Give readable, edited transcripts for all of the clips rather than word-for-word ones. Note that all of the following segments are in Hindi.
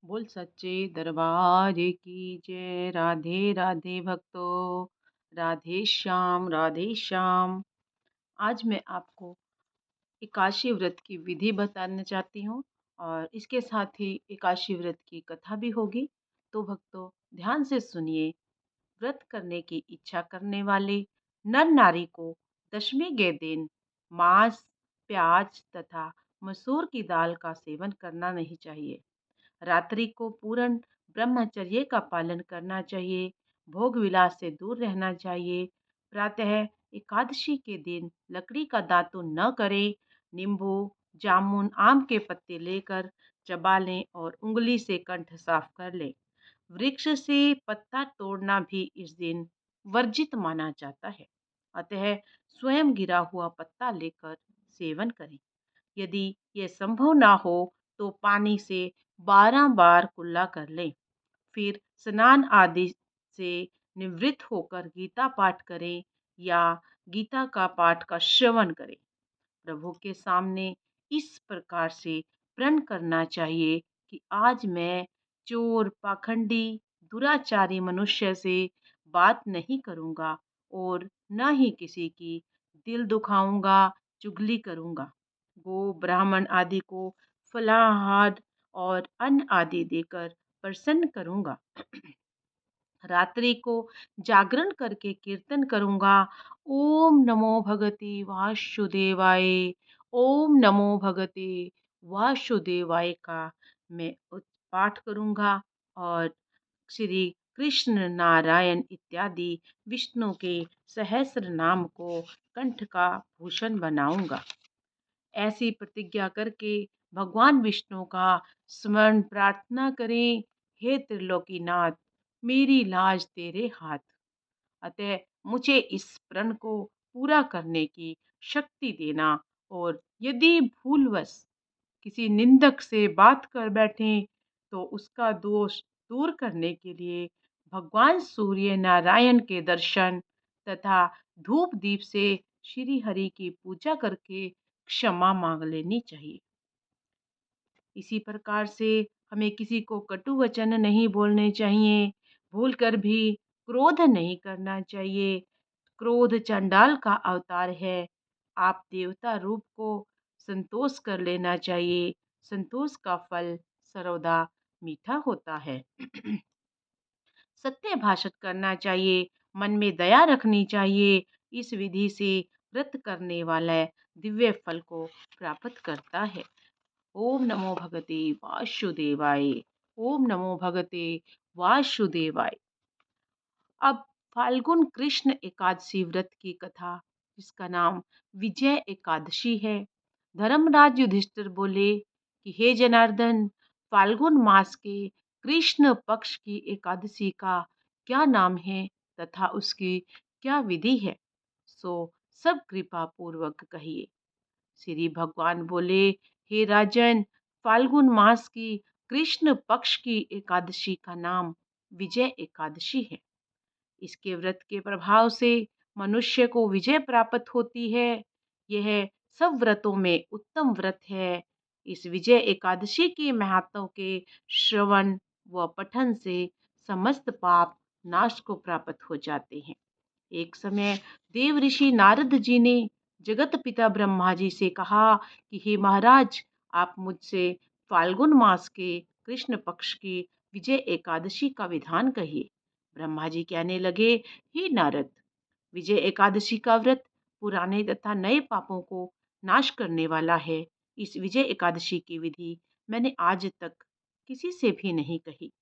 बोल सच्चे दरबार की जय। राधे राधे भक्तों, राधे श्याम राधे श्याम। आज मैं आपको एकादशी व्रत की विधि बताना चाहती हूँ और इसके साथ ही एकादशी व्रत की कथा भी होगी। तो भक्तों, ध्यान से सुनिए। व्रत करने की इच्छा करने वाले नर नारी को दशमी के दिन मांस, प्याज तथा मसूर की दाल का सेवन करना नहीं चाहिए। रात्रि को पूर्ण ब्रह्मचर्य का पालन करना चाहिए। भोग विलास से दूर रहना चाहिए। प्रातः एकादशी के दिन लकड़ी का दातुन न करें। नींबू, जामुन, आम के पत्ते लेकर चबा लें और उंगली से कंठ साफ कर लें। वृक्ष से पत्ता तोड़ना भी इस दिन वर्जित माना जाता है। अतः स्वयं गिरा हुआ पत्ता लेकर सेवन करें। यदि यह संभव ना हो तो पानी से 12 बार कुल्ला कर लें। फिर स्नान आदि से निवृत्त होकर गीता पाठ करें या गीता का पाठ का श्रवण करें। प्रभु के सामने इस प्रकार से प्रण करना चाहिए कि आज मैं चोर, पाखंडी, दुराचारी मनुष्य से बात नहीं करूंगा और न ही किसी की दिल दुखाऊंगा, चुगली करूंगा। गो, ब्राह्मण आदि को फलाहार और अन्न आदि देकर प्रसन्न करूंगा। रात्रि को जागरण करके कीर्तन करूंगा। ओम नमो भगवते वासुदेवाय, ओम नमो भगवते वासुदेवाय का मैं पाठ करूंगा और श्री कृष्ण, नारायण इत्यादि विष्णु के सहस्र नाम को कंठ का भूषण बनाऊंगा। ऐसी प्रतिज्ञा करके भगवान विष्णु का स्मरण प्रार्थना करें। हे त्रिलोकीनाथ, मेरी लाज तेरे हाथ। अतः मुझे इस प्रण को पूरा करने की शक्ति देना। और यदि भूलवश किसी निंदक से बात कर बैठें तो उसका दोष दूर करने के लिए भगवान सूर्य नारायण के दर्शन तथा धूप दीप से श्री हरि की पूजा करके क्षमा मांग लेनी चाहिए। इसी प्रकार से हमें किसी को कटु वचन नहीं बोलने चाहिए। भूल कर भी क्रोध नहीं करना चाहिए। क्रोध चंडाल का अवतार है। आप देवता रूप को संतोष कर लेना चाहिए। संतोष का फल सर्वदा मीठा होता है। सत्य भाषण करना चाहिए। मन में दया रखनी चाहिए। इस विधि से व्रत करने वाला दिव्य फल को प्राप्त करता है। ओम नमो भगवते वासुदेवाय। ओम नमो भगवते वासुदेवाय। अब फाल्गुन कृष्ण एकादशी व्रत की कथा, जिसका नाम विजय एकादशी है। धर्मराज युधिष्ठिर बोले कि हे जनार्दन, फाल्गुन मास के कृष्ण पक्ष की एकादशी का क्या नाम है तथा उसकी क्या विधि है, सो सब कृपा पूर्वक कहिए। श्री भगवान बोले, हे राजन, फाल्गुन मास की कृष्ण पक्ष की एकादशी का नाम विजय एकादशी है। इसके व्रत के प्रभाव से मनुष्य को विजय प्राप्त होती है। यह सब व्रतों में उत्तम व्रत है। इस विजय एकादशी के महत्व के श्रवण व पठन से समस्त पाप नाश को प्राप्त हो जाते हैं। एक समय देव ऋषि नारद जी ने जगत पिता ब्रह्मा जी से कहा कि हे महाराज, आप मुझसे फाल्गुन मास के कृष्ण पक्ष की विजय एकादशी का विधान कहिए। ब्रह्मा जी कहने लगे, हे नारद, विजय एकादशी का व्रत पुराने तथा नए पापों को नाश करने वाला है। इस विजय एकादशी की विधि मैंने आज तक किसी से भी नहीं कही।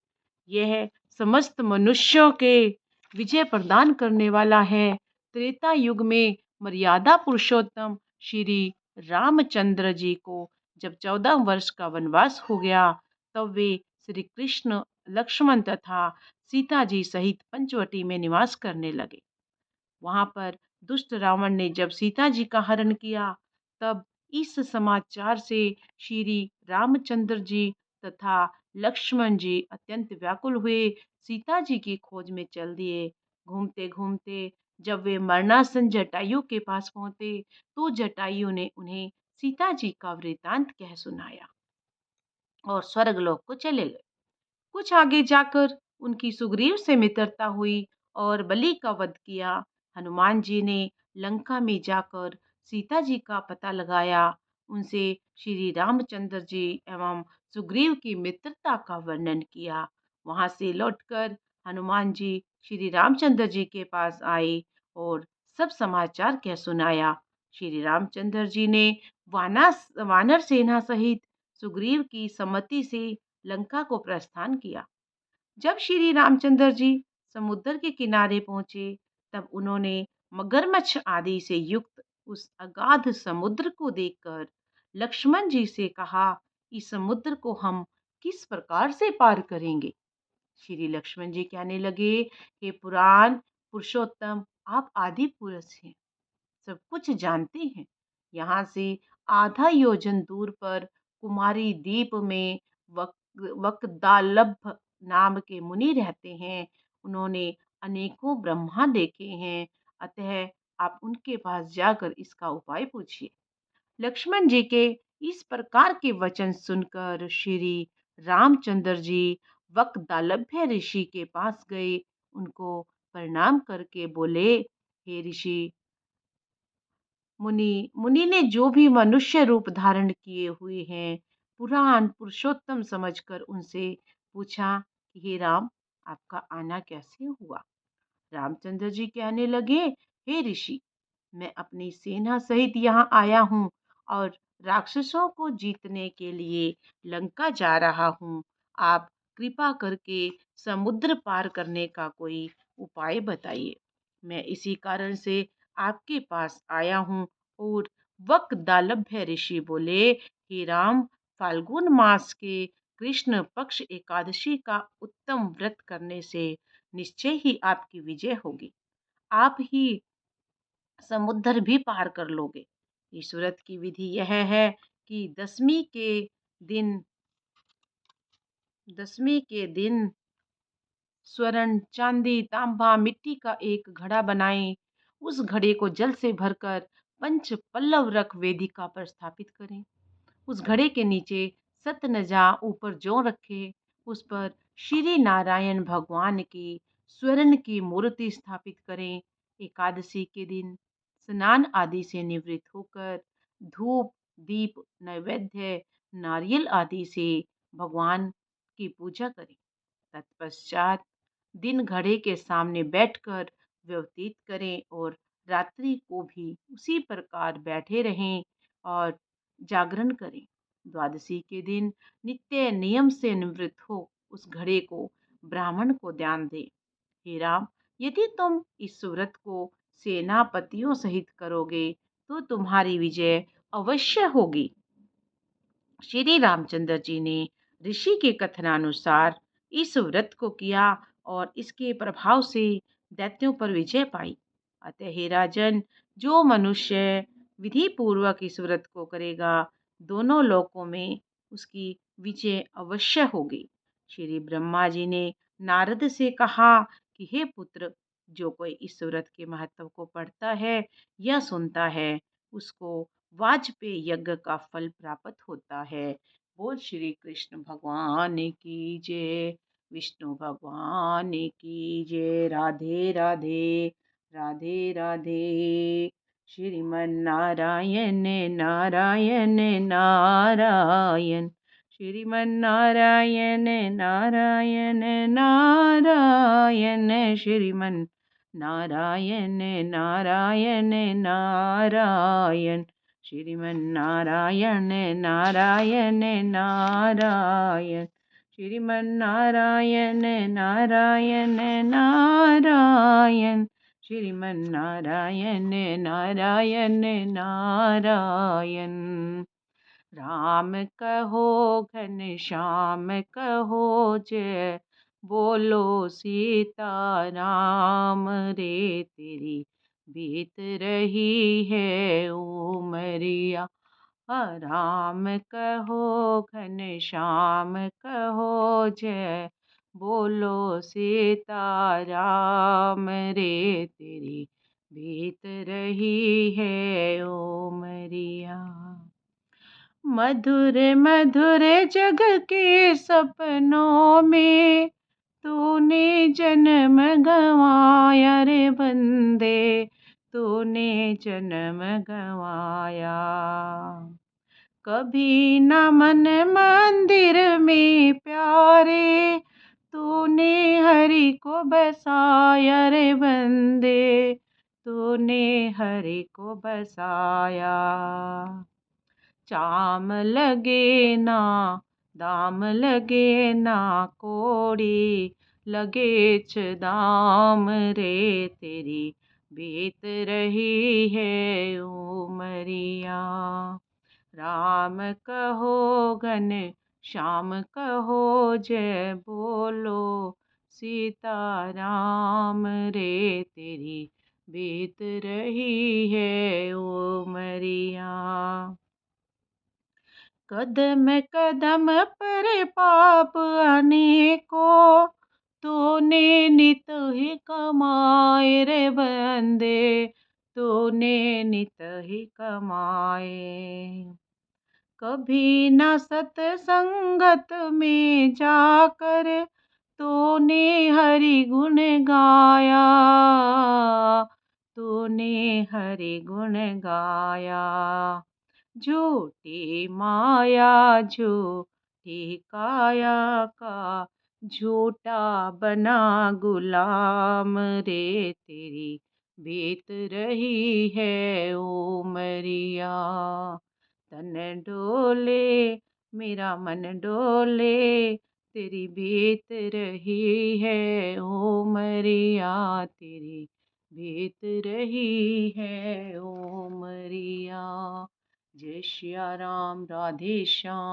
यह समस्त मनुष्यों के विजय प्रदान करने वाला है। त्रेता युग में मर्यादा पुरुषोत्तम श्री रामचंद्र जी को जब 14 वर्ष का वनवास हो गया, तब वे श्री कृष्ण, लक्ष्मण तथा सीता जी सहित पंचवटी में निवास करने लगे। वहां पर दुष्ट रावण ने जब सीता जी का हरण किया, तब इस समाचार से श्री रामचंद्र जी तथा लक्ष्मण जी अत्यंत व्याकुल हुए। सीता जी की खोज में चल दिए। घूमते घूमते जब वे मरणासन जटायु के पास पहुंचे, तो जटायु ने उन्हें सीता जी का वृतांत कह सुनाया और स्वर्गलोक को चले गए। कुछ आगे जाकर उनकी सुग्रीव से मित्रता हुई और बलि का वध किया। हनुमान जी ने लंका में जाकर सीता जी का पता लगाया, उनसे श्री रामचंद्र जी एवं सुग्रीव की मित्रता का वर्णन किया। वहां से लौटकर हनुमान जी श्री रामचंद्र जी के पास आए और सब समाचार कह सुनाया। श्री रामचंद्र जी ने वानर सेना सहित सुग्रीव की सम्मति से लंका को प्रस्थान किया। जब श्री रामचंद्र जी समुद्र के किनारे पहुंचे, तब उन्होंने मगरमच्छ आदि से युक्त उस अगाध समुद्र को देखकर लक्ष्मण जी से कहा, इस समुद्र को हम किस प्रकार से पार करेंगे। श्री लक्ष्मण जी कहने लगे, हे पुराण पुरुषोत्तम, आप आदि पुरुष हैं, सब कुछ जानते हैं। यहाँ से आधा योजन दूर पर कुमारी द्वीप में वकदालभ नाम के मुनि रहते हैं। उन्होंने अनेकों ब्रह्मा देखे हैं, अतः आप उनके पास जाकर इसका उपाय पूछिए। लक्ष्मण जी के इस प्रकार के वचन सुनकर श्री रामचंद्र जी वकदालभ्य ऋषि के पास गए। उनको प्रणाम करके बोले, हे ऋषि मुनि ने जो भी मनुष्य रूप धारण किए हुए हैं, पुराण पुरुषोत्तम समझकर उनसे पूछा कि हे राम, आपका आना कैसे हुआ। रामचंद्र जी कहने लगे, हे ऋषि, मैं अपनी सेना सहित यहाँ आया हूँ और राक्षसों को जीतने के लिए लंका जा रहा हूँ। आप कृपा करके समुद्र पार करने का कोई उपाय बताइए। मैं इसी कारण से आपके पास आया हूँ। और वकदालभ्य ऋषि बोले, हे राम, फाल्गुन मास के कृष्ण पक्ष एकादशी का उत्तम व्रत करने से निश्चय ही आपकी विजय होगी। आप ही समुद्र भी पार कर लोगे। इस व्रत की विधि यह है कि दिन दसवीं के दिन स्वर्ण, चांदी, तांबा, मिट्टी का एक घड़ा बनाएं। उस घड़े को जल से भरकर पंच पल्लव रख वेदिका पर स्थापित करें। उस घड़े के नीचे सतनजा ऊपर जौ रखे, उस पर श्री नारायण भगवान की स्वर्ण की मूर्ति स्थापित करें। एकादशी के दिन स्नान आदि से निवृत्त होकर धूप, दीप, नैवेद्य, नारियल आदि से भगवान की पूजा करें। तत्पश्चात दिन घड़े के सामने बैठकर व्यतीत करें और रात्रि को भी उसी प्रकार बैठे रहें और जागरण करें। द्वादशी के दिन नित्य नियम से निवृत्त हो उस घड़े को ब्राह्मण को दान दे। हे राम, यदि तुम इस व्रत को सेनापतियों सहित करोगे तो तुम्हारी विजय अवश्य होगी। श्री रामचंद्र जी ने ऋषि के कथनानुसार इस व्रत को किया और इसके प्रभाव से दैत्यों पर विजय पाई। अतः हे राजन, जो मनुष्य विधि पूर्वक इस व्रत को करेगा, दोनों लोकों में उसकी विजय अवश्य होगी। श्री ब्रह्मा जी ने नारद से कहा कि हे पुत्र, जो कोई इस व्रत के महत्व को पढ़ता है या सुनता है, उसको वाजपेयी यज्ञ का फल प्राप्त होता है। बोल श्री कृष्ण भगवान की जय, विष्णु भगवान की जय। राधे राधे, राधे राधे। श्रीमन नारायण नारायण नारायण, श्रीमन नारायण नारायण नारायण, श्रीमन नारायण नारायण नारायण, श्रीमन नारायण नारायण नारायण, श्रीमन नारायण नारायण नारायण, श्रीमन नारायण नारायण नारायण। राम कहो घन श्याम कहो जय, बोलो सीता राम रे, तेरी बीत रही है उमरिया। राम कहो घन श्याम कहो जय, बोलो सीता राम रे, तेरी बीत रही है उमरिया। मधुर मधुर जग के सपनों में तूने जन्म गंवाया रे बंदे, तूने जन्म गंवाया। कभी न मन मंदिर में प्यारे, तूने हरि को बसाया रे बंदे, तूने हरि को बसाया। चाम लगे ना दाम लगे ना कोड़ी, लगे च दाम रे तेरी बीत रही है उमरिया। राम कहो घन श्याम कहो जय बोलो, सीता राम रे तेरी बीत रही है उमरिया। कदम कदम पर पाप अनेकों, तूने नित ही कमाए रे बंदे, तूने नित ही कमाए। कभी न सत्संगत में जाकर तूने हरि गुण गाया, तूने हरि गुण गाया। झूठी माया झूठी काया का, झूठा बना गुलाम रे तेरी बीत रही है उमरिया। तन डोले मेरा मन डोले, तेरी बीत रही है उमरिया, तेरी बीत रही है उमरिया। जय सिया राम, राधे श्याम।